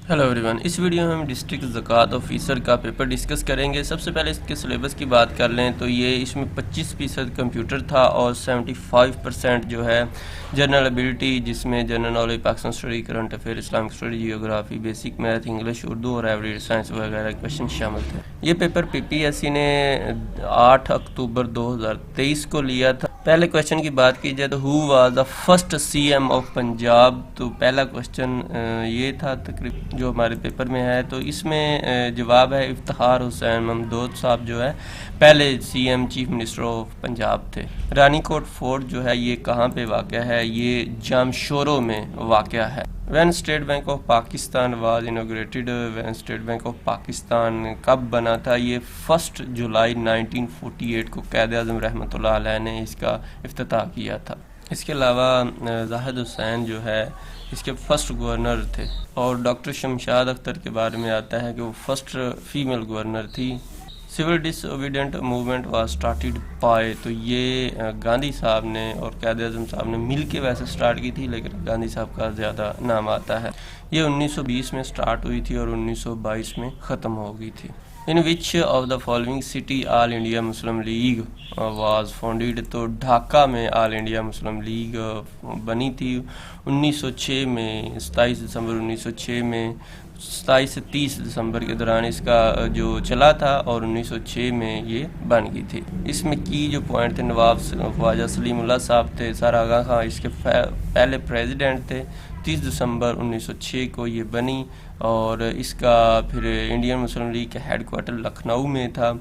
Hello every one, اس video میں ہم district زکوٰۃ آفیسر کا پیپر ڈسکس کریں گے۔ سب سے پہلے اس کے سلیبس کی بات کر لیں تو یہ اس میں 25% کمپیوٹر تھا اور 75% جو ہے جنرل ایبلٹی، جس میں general knowledge, Pakistan study, current affair, Islamic study, geography, basic math, English, Urdu اور ایوریڈ سائنس وغیرہ کویشچن شامل تھے۔ یہ پیپر پی پی ایس سی نے 8 اکتوبر 2023 کو لیا تھا۔ پہلے کویشچن کی بات کی جائے تو who was the first C M of Punjab, تو پہلا کویشچن یہ تھا تقریباً جو ہمارے پیپر میں ہے، تو اس میں جواب ہے افتخار حسین ممدود صاحب جو ہے پہلے C M chief minister of Punjab تھے۔ رانی کوٹ فورٹ جو ہے یہ کہاں پہ واقع ہے؟ یہ جامشورو میں واقع ہے۔ When State Bank of Pakistan was inaugurated, when State Bank of Pakistan کب بنا تھا؟ یہ 1 جولائی 1948 کو قائد اعظم رحمۃ اللہ علیہ نے اس کا افتتاح کیا تھا۔ اس کے علاوہ زاہد حسین جو ہے اس کے فرسٹ گورنر تھے، اور ڈاکٹر شمشاد اختر کے بارے میں آتا ہے کہ وہ فرسٹ فیمیل گورنر تھی۔ Civil disobedient movement was started by, تو یہ گاندھی صاحب نے اور قائد اعظم صاحب نے مل کے ویسے سٹارٹ کی تھی، لیکن گاندھی صاحب کا زیادہ نام آتا ہے۔ یہ 1920 میں سٹارٹ ہوئی تھی اور 1922 میں ختم ہو گئی تھی۔ In which of the following city All India Muslim League was founded, تو ڈھاکہ میں آل انڈیا مسلم لیگ بنی تھی 1906 میں، 27 دسمبر 1906 میں، 27 سے 30 دسمبر کے دوران اس کا جو چلا تھا، اور 1906 میں یہ بن گئی تھی۔ اس میں کی جو پوائنٹ تھے، نواب خواجہ سلیم اللہ صاحب تھے، سر آغا خان اس کے پہلے پریزیڈنٹ تھے۔ 30 دسمبر 1906 کو یہ بنی، اور اس کا پھر انڈین مسلم لیگ کا ہیڈ کوارٹر لکھنؤ میں تھا،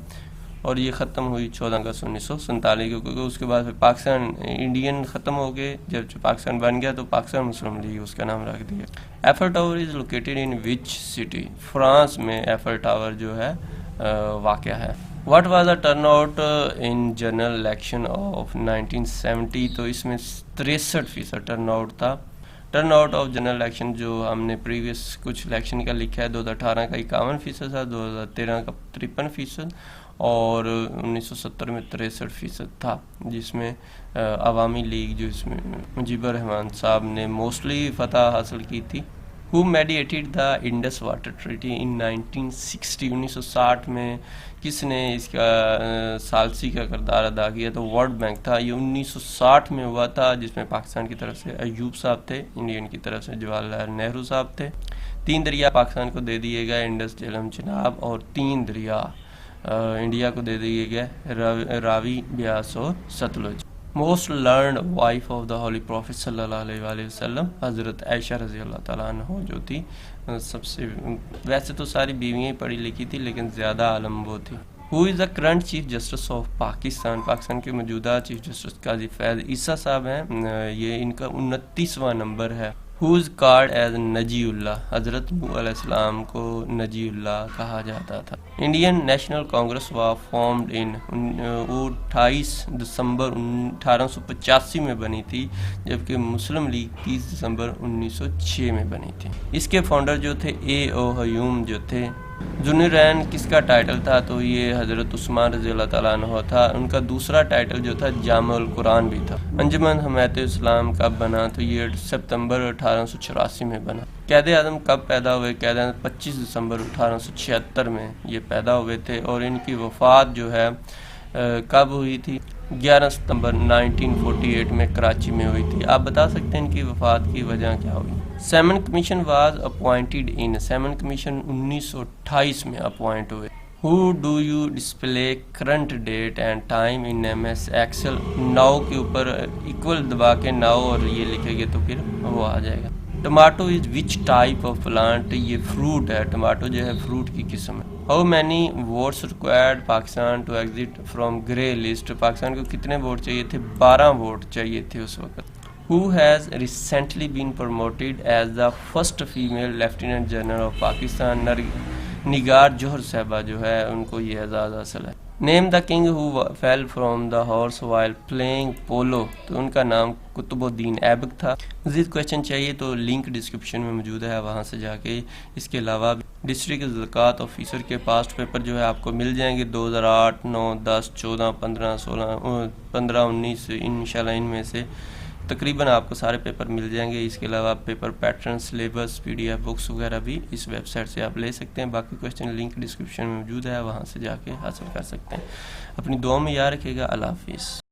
اور یہ ختم ہوئی 14 اگست 1947 کو، کیونکہ اس کے بعد پھر پاکستان انڈین ختم ہو گئے۔ جب پاکستان بن گیا تو پاکستان مسلم لیگ اس کا نام رکھ دیا۔ Eiffel tower is located in which city? France میں ایفل ٹاور جو ہے واقع ہے۔ What was the turn out in general election of 1970؟ تو اس میں 63% ٹرن آؤٹ تھا۔ Turn out of general election جو ہم نے پریویس کچھ الیکشن کا لکھا ہے، 2018 کا 51% تھا، 2013 کا 53%، اور 1970 میں 63% تھا، جس میں عوامی لیگ جو اس میں مجیب الرحمان صاحب نے موسٹلی فتح حاصل کی تھی۔ Who mediated the Indus water treaty in 1960؟ 1960 میں کس نے اس کا ثالثی کا کردار ادا کیا؟ تو ورلڈ بینک تھا۔ یہ 1960 میں ہوا تھا، جس میں پاکستان کی طرف سے ایوب صاحب تھے، انڈین کی طرف سے جواہر لال نہرو صاحب تھے۔ 3 دریا پاکستان کو دے دیے گئے، انڈس، جہلم، چناب، اور 3 دریا انڈیا کو دے دیے گئے، راوی، بیاس اور Sutlej. Most learned wife of the holy prophet صلی اللہ علیہ وآلہ وسلم، حضرت عائشہ رضی اللہ تعالیٰ عنہ جو تھی سب سے، ویسے تو ساری بیویاں پڑھی لکھی تھی لیکن زیادہ عالم وہ تھی۔ Who is the current chief justice of Pakistan? Pakistan کے موجودہ چیف جسٹس قاضی فیض عیسیٰ صاحب ہیں، یہ ان کا 29واں نمبر ہے۔ ہو از کالڈ ایز نجی اللہ؟ حضرت نوح علیہ السلام کو نجی اللہ کہا جاتا تھا۔ Indian national Congress was formed in, وہ 28 دسمبر 1885 میں بنی تھی، جبکہ مسلم لیگ 30 دسمبر 1906 میں بنی تھی۔ اس کے فاؤنڈر جو تھے اے او ہیوم جو تھے۔ ذوالنورین کس کا ٹائٹل تھا؟ تو یہ حضرت عثمان رضی اللہ تعالیٰ عنہ تھا۔ ان کا دوسرا ٹائٹل جو تھا جامع القرآن بھی تھا۔ انجمن حمایت اسلام کب بنا؟ تو یہ ستمبر 1884 میں بنا۔ قائد اعظم کب پیدا ہوئے؟ قائد اعظم 25 دسمبر 1876 میں یہ پیدا ہوئے تھے، اور ان کی وفات جو ہے کب ہوئی تھی؟ 11 ستمبر 1948 میں کراچی میں ہوئی تھی۔ آپ بتا سکتے ہیں ان کی وفات کی وجہ کیا ہوئی؟ Simon Commission was appointed in, Simon Commission 1928 میں اپوائنٹ ہوئے۔ How do you display current date and time in M S Excel? Now کے اوپر ایکول دبا کے ناؤ اور یہ لکھے گے تو پھر وہ آ جائے گا۔ Tomato is which type of plant? یہ فروٹ ہے، ٹماٹو جو ہے فروٹ کی قسم ہے۔ How many votes required Pakistan to exit from grey list? Pakistan کو کتنے ووٹ چاہیے تھے؟ 12 ووٹ چاہیے تھے اس وقت۔ Who has recently been promoted as the first female Lieutenant General of Pakistan؟ نگار جوہر صاحبہ جو ہے ان کو یہ اعزاز حاصل ہے۔ Name the king who fell from the horse while playing polo? تو ان کا نام قطب الدین ایبک تھا۔ مزید کویشچن چاہیے تو لنک ڈسکرپشن میں موجود ہے، وہاں سے جا کے اس کے علاوہ ڈسٹرکٹ زکوٰۃ آفیسر کے پاسٹ پیپر جو ہے آپ کو مل جائیں گے، 2008، 9، 10، 14، 15، 16، 15، 19 انشاءاللہ ان میں سے تقریباً آپ کو سارے پیپر مل جائیں گے. اس کے علاوہ paper pattern, syllabus, PDF books وغیرہ بھی اس ویب سائٹ سے آپ لے سکتے ہیں. باقی کوشچن لنک ڈسکرپشن میں موجود ہے، وہاں سے جا کے حاصل کر سکتے ہیں. اپنی دعاؤں میں یاد رکھیے گا. اللہ حافظ.